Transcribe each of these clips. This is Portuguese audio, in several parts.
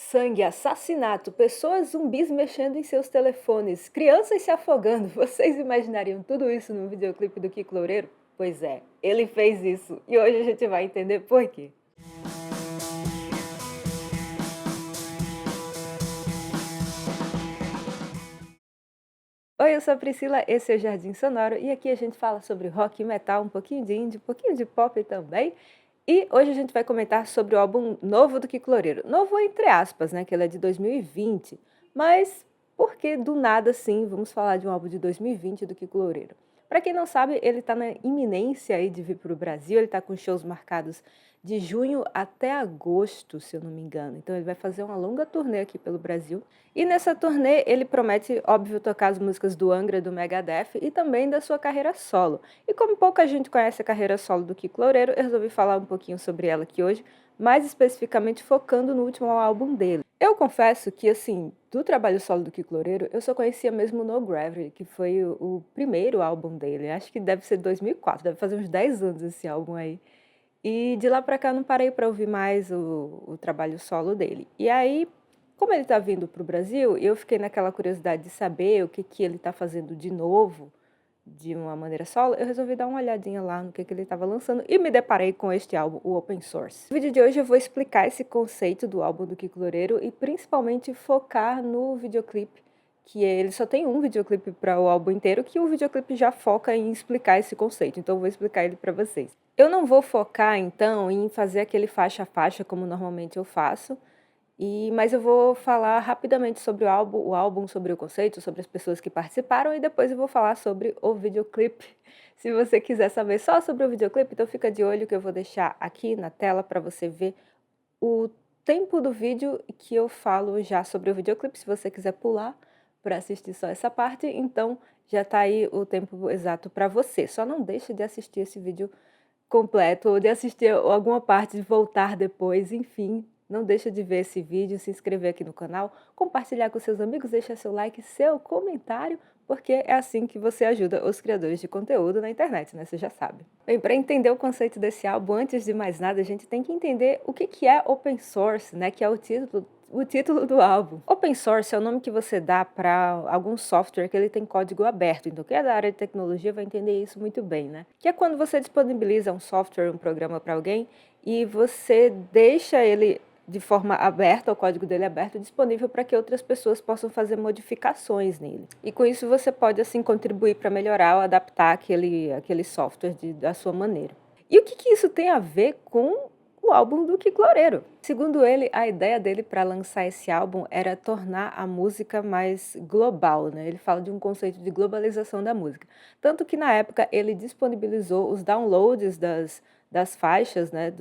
Sangue, assassinato, pessoas zumbis mexendo em seus telefones, crianças se afogando. Vocês imaginariam tudo isso num videoclipe do Kiko Loureiro? Pois é, ele fez isso e hoje a gente vai entender por quê. Oi, eu sou a Priscila, esse é o Jardim Sonoro e aqui a gente fala sobre rock e metal, um pouquinho de indie, um pouquinho de pop também. E hoje a gente vai comentar sobre o álbum novo do Kiko Loureiro. Novo entre aspas, né, que ele é de 2020, mas por que do nada assim vamos falar de um álbum de 2020 do Kiko Loureiro? Para quem não sabe, ele está na iminência aí de vir para o Brasil, ele está com shows marcados de junho até agosto, se eu não me engano. Então ele vai fazer uma longa turnê aqui pelo Brasil. E nessa turnê ele promete, óbvio, tocar as músicas do Angra, do Megadeth e também da sua carreira solo. E como pouca gente conhece a carreira solo do Kiko Loureiro, eu resolvi falar um pouquinho sobre ela aqui hoje, mais especificamente focando no último álbum dele. Eu confesso que, assim, do trabalho solo do Kiko Loureiro, eu só conhecia mesmo No Gravity, que foi o primeiro álbum dele. Acho que deve ser 2004, deve fazer uns 10 anos esse álbum aí. E de lá pra cá eu não parei para ouvir mais o trabalho solo dele. E aí, como ele tá vindo para o Brasil, eu fiquei naquela curiosidade de saber o que que ele tá fazendo de novo, de uma maneira solo, eu resolvi dar uma olhadinha lá no que ele estava lançando e me deparei com este álbum, o Open Source. No vídeo de hoje eu vou explicar esse conceito do álbum do Kiko Loureiro e principalmente focar no videoclipe, que ele só tem um videoclipe para o álbum inteiro, que o videoclipe já foca em explicar esse conceito, então eu vou explicar ele para vocês. Eu não vou focar então em fazer aquele faixa a faixa como normalmente eu faço, mas eu vou falar rapidamente sobre o álbum, sobre o conceito, sobre as pessoas que participaram e depois eu vou falar sobre o videoclipe. Se você quiser saber só sobre o videoclipe, então fica de olho que eu vou deixar aqui na tela para você ver o tempo do vídeo que eu falo já sobre o videoclipe. Se você quiser pular para assistir só essa parte, então já está aí o tempo exato para você. Só não deixe de assistir esse vídeo completo ou de assistir alguma parte e voltar depois, enfim. Não deixa de ver esse vídeo, se inscrever aqui no canal, compartilhar com seus amigos, deixar seu like, seu comentário, porque é assim que você ajuda os criadores de conteúdo na internet, né? Você já sabe. Bem, para entender o conceito desse álbum, antes de mais nada, a gente tem que entender o que é open source, né? Que é o título do álbum. Open source é o nome que você dá para algum software que ele tem código aberto. Então, quem é da área de tecnologia vai entender isso muito bem, né? Que é quando você disponibiliza um software, um programa para alguém e você deixa ele de forma aberta, o código dele é aberto, disponível para que outras pessoas possam fazer modificações nele. E com isso você pode assim contribuir para melhorar ou adaptar aquele software da sua maneira. E o que isso tem a ver com o álbum do Kiko Loureiro? Segundo ele, a ideia dele para lançar esse álbum era tornar a música mais global, né? Ele fala de um conceito de globalização da música. Tanto que na época ele disponibilizou os downloads das faixas, né,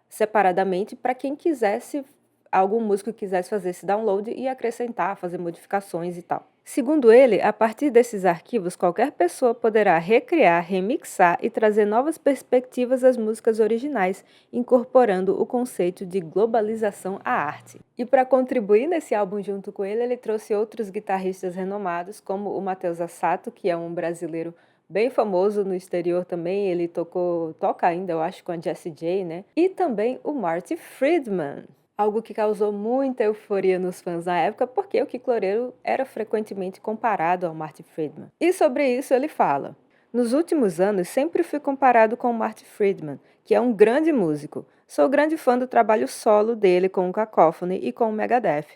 separadamente para quem quisesse, algum músico quisesse fazer esse download e acrescentar, fazer modificações e tal. Segundo ele, a partir desses arquivos, qualquer pessoa poderá recriar, remixar e trazer novas perspectivas às músicas originais, incorporando o conceito de globalização à arte. E para contribuir nesse álbum junto com ele trouxe outros guitarristas renomados, como o Matheus Assato, que é um brasileiro bem famoso no exterior também, ele toca ainda, eu acho, com a Jessie J, né? E também o Marty Friedman, algo que causou muita euforia nos fãs na época, porque o Kiko Loureiro era frequentemente comparado ao Marty Friedman. E sobre isso ele fala: nos últimos anos sempre fui comparado com o Marty Friedman, que é um grande músico. Sou grande fã do trabalho solo dele com o Cacophony e com o Megadeth.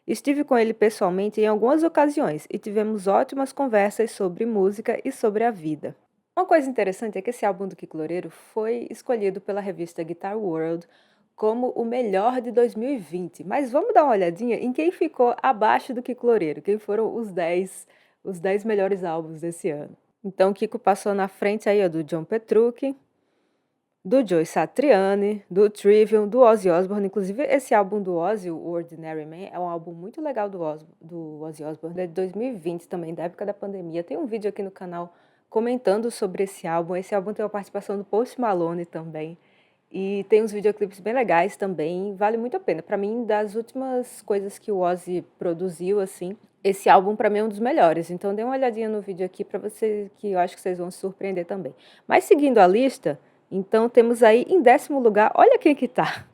Estive com ele pessoalmente em algumas ocasiões e tivemos ótimas conversas sobre música e sobre a vida. Uma coisa interessante é que esse álbum do Kiko Loureiro foi escolhido pela revista Guitar World como o melhor de 2020. Mas vamos dar uma olhadinha em quem ficou abaixo do Kiko Loureiro, quem foram os 10 melhores álbuns desse ano. Então, o Kiko passou na frente aí, ó, do John Petrucci, do Joe Satriani, do Trivium, do Ozzy Osbourne. Inclusive, esse álbum do Ozzy, o Ordinary Man, é um álbum muito legal do Ozzy Osbourne, é de 2020 também, da época da pandemia. Tem um vídeo aqui no canal comentando sobre esse álbum. Esse álbum tem a participação do Post Malone também. E tem uns videoclipes bem legais também, vale muito a pena. Para mim, das últimas coisas que o Ozzy produziu, assim, esse álbum para mim é um dos melhores. Então dê uma olhadinha no vídeo aqui para você, que eu acho que vocês vão se surpreender também. Mas seguindo a lista, então temos aí em 10º lugar, olha quem que tá.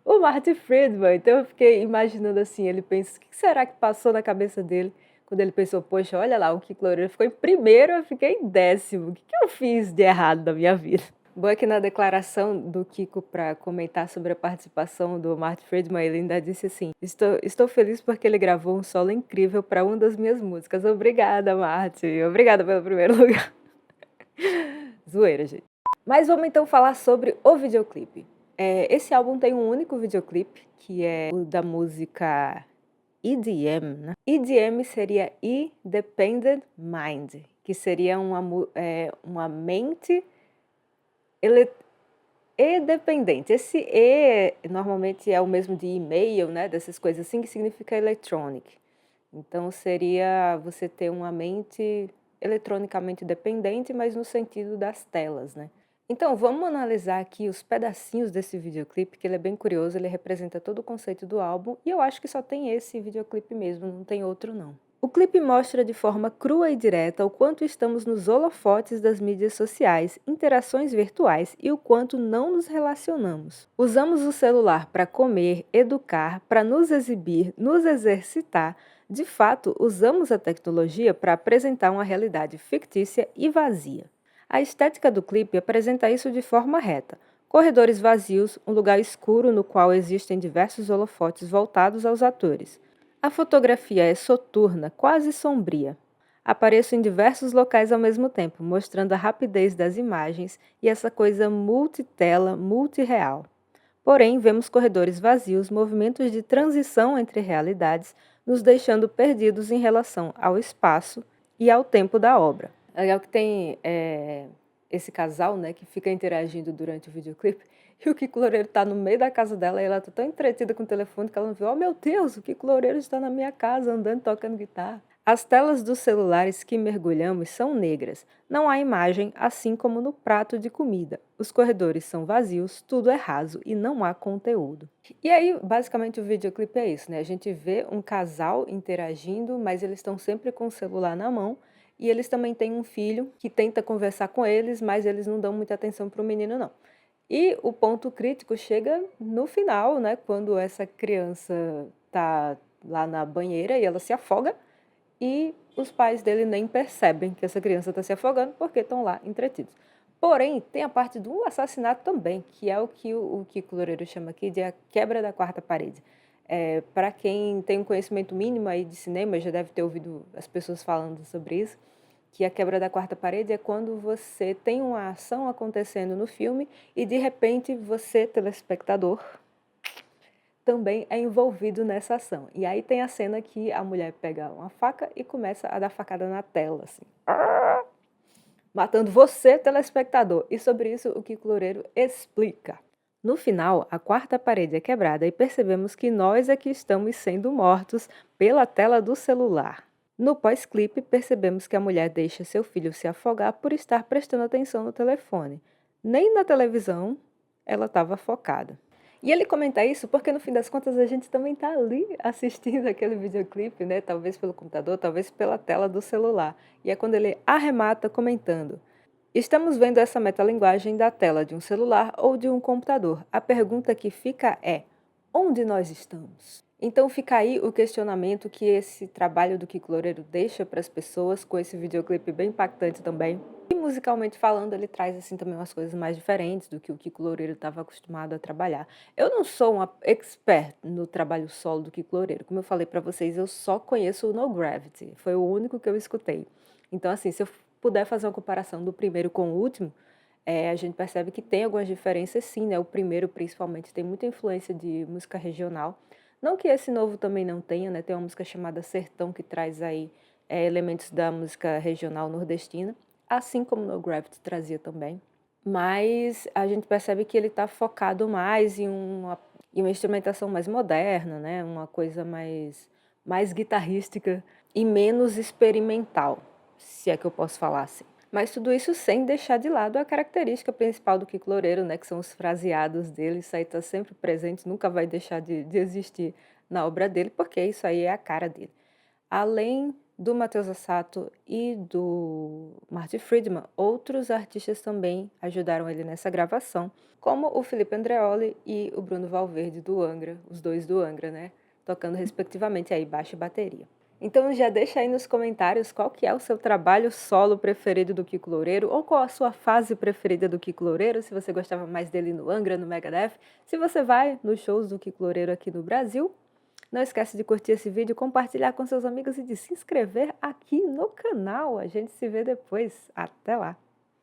o Martin Friedman. Então eu fiquei imaginando assim, ele pensa, o que será que passou na cabeça dele quando ele pensou, poxa, olha lá, o Kiko Loureiro ficou em primeiro, eu fiquei em décimo. O que eu fiz de errado na minha vida? Bom é que na declaração do Kiko para comentar sobre a participação do Martin Friedman, ele ainda disse assim: estou feliz porque ele gravou um solo incrível para uma das minhas músicas. Obrigada, Martin. Obrigada pelo primeiro lugar. Zoeira, gente. Mas vamos então falar sobre o videoclipe. Esse álbum tem um único videoclipe, que é o da música EDM, né? EDM seria Independent Mind, que seria uma mente e-dependente. Esse E normalmente é o mesmo de e-mail, né? Dessas coisas assim, que significa electronic. Então seria você ter uma mente eletronicamente dependente, mas no sentido das telas, né? Então vamos analisar aqui os pedacinhos desse videoclipe, que ele é bem curioso, ele representa todo o conceito do álbum, e eu acho que só tem esse videoclipe mesmo, não tem outro não. O clipe mostra de forma crua e direta o quanto estamos nos holofotes das mídias sociais, interações virtuais e o quanto não nos relacionamos. Usamos o celular para comer, educar, para nos exibir, nos exercitar. De fato, usamos a tecnologia para apresentar uma realidade fictícia e vazia. A estética do clipe apresenta isso de forma reta. Corredores vazios, um lugar escuro no qual existem diversos holofotes voltados aos atores. A fotografia é soturna, quase sombria. Apareço em diversos locais ao mesmo tempo, mostrando a rapidez das imagens e essa coisa multitela, multirreal. Porém, vemos corredores vazios, movimentos de transição entre realidades, nos deixando perdidos em relação ao espaço e ao tempo da obra. É legal que tem esse casal, né, que fica interagindo durante o videoclipe, e o Kiko Loureiro tá no meio da casa dela e ela tá tão entretida com o telefone que ela não viu. Oh, meu Deus, o Kiko Loureiro está na minha casa, andando, tocando guitarra. As telas dos celulares que mergulhamos são negras. Não há imagem, assim como no prato de comida. Os corredores são vazios, tudo é raso e não há conteúdo. E aí, basicamente, o videoclipe é isso, né? A gente vê um casal interagindo, mas eles estão sempre com o celular na mão. E eles também têm um filho que tenta conversar com eles, mas eles não dão muita atenção para o menino, não. E o ponto crítico chega no final, né? Quando essa criança tá lá na banheira e ela se afoga, e os pais dele nem percebem que essa criança está se afogando porque estão lá entretidos. Porém, tem a parte do assassinato também, que é o que o Kiko Loureiro chama aqui de a quebra da quarta parede. Para quem tem um conhecimento mínimo aí de cinema, já deve ter ouvido as pessoas falando sobre isso, que a quebra da quarta parede é quando você tem uma ação acontecendo no filme e de repente você, telespectador, também é envolvido nessa ação. E aí tem a cena que a mulher pega uma faca e começa a dar facada na tela, assim, matando você, telespectador. E sobre isso o Kiko Loureiro explica. No final, a quarta parede é quebrada e percebemos que nós é que estamos sendo mortos pela tela do celular. No pós-clipe, percebemos que a mulher deixa seu filho se afogar por estar prestando atenção no telefone. Nem na televisão ela estava focada. E ele comenta isso porque, no fim das contas, a gente também está ali assistindo aquele videoclipe, né? Talvez pelo computador, talvez pela tela do celular. E é quando ele arremata comentando: estamos vendo essa metalinguagem da tela de um celular ou de um computador. A pergunta que fica é: onde nós estamos? Então fica aí o questionamento que esse trabalho do Kiko Loureiro deixa para as pessoas, com esse videoclipe bem impactante também. E musicalmente falando, ele traz assim também umas coisas mais diferentes do que o Kiko Loureiro estava acostumado a trabalhar. Eu não sou uma expert no trabalho solo do Kiko Loureiro. Como eu falei para vocês, eu só conheço o No Gravity. Foi o único que eu escutei. Então, assim, se eu puder fazer uma comparação do primeiro com o último, a gente percebe que tem algumas diferenças sim, né? O primeiro, principalmente, tem muita influência de música regional. Não que esse novo também não tenha, né? Tem uma música chamada Sertão que traz aí elementos da música regional nordestina, assim como No Gravity trazia também. Mas a gente percebe que ele está focado mais em uma instrumentação mais moderna, né? Uma coisa mais guitarrística e menos experimental, se é que eu posso falar assim. Mas tudo isso sem deixar de lado a característica principal do Kiko Loureiro, né, que são os fraseados dele. Isso aí está sempre presente, nunca vai deixar de existir na obra dele, porque isso aí é a cara dele. Além do Matheus Assato e do Marty Friedman, outros artistas também ajudaram ele nessa gravação, como o Felipe Andreoli e o Bruno Valverde do Angra, os dois do Angra, né? Tocando respectivamente aí baixo e bateria. Então já deixa aí nos comentários qual que é o seu trabalho solo preferido do Kiko Loureiro, ou qual a sua fase preferida do Kiko Loureiro, se você gostava mais dele no Angra, no Megadeth, se você vai nos shows do Kiko Loureiro aqui no Brasil. Não esquece de curtir esse vídeo, compartilhar com seus amigos e de se inscrever aqui no canal. A gente se vê depois. Até lá!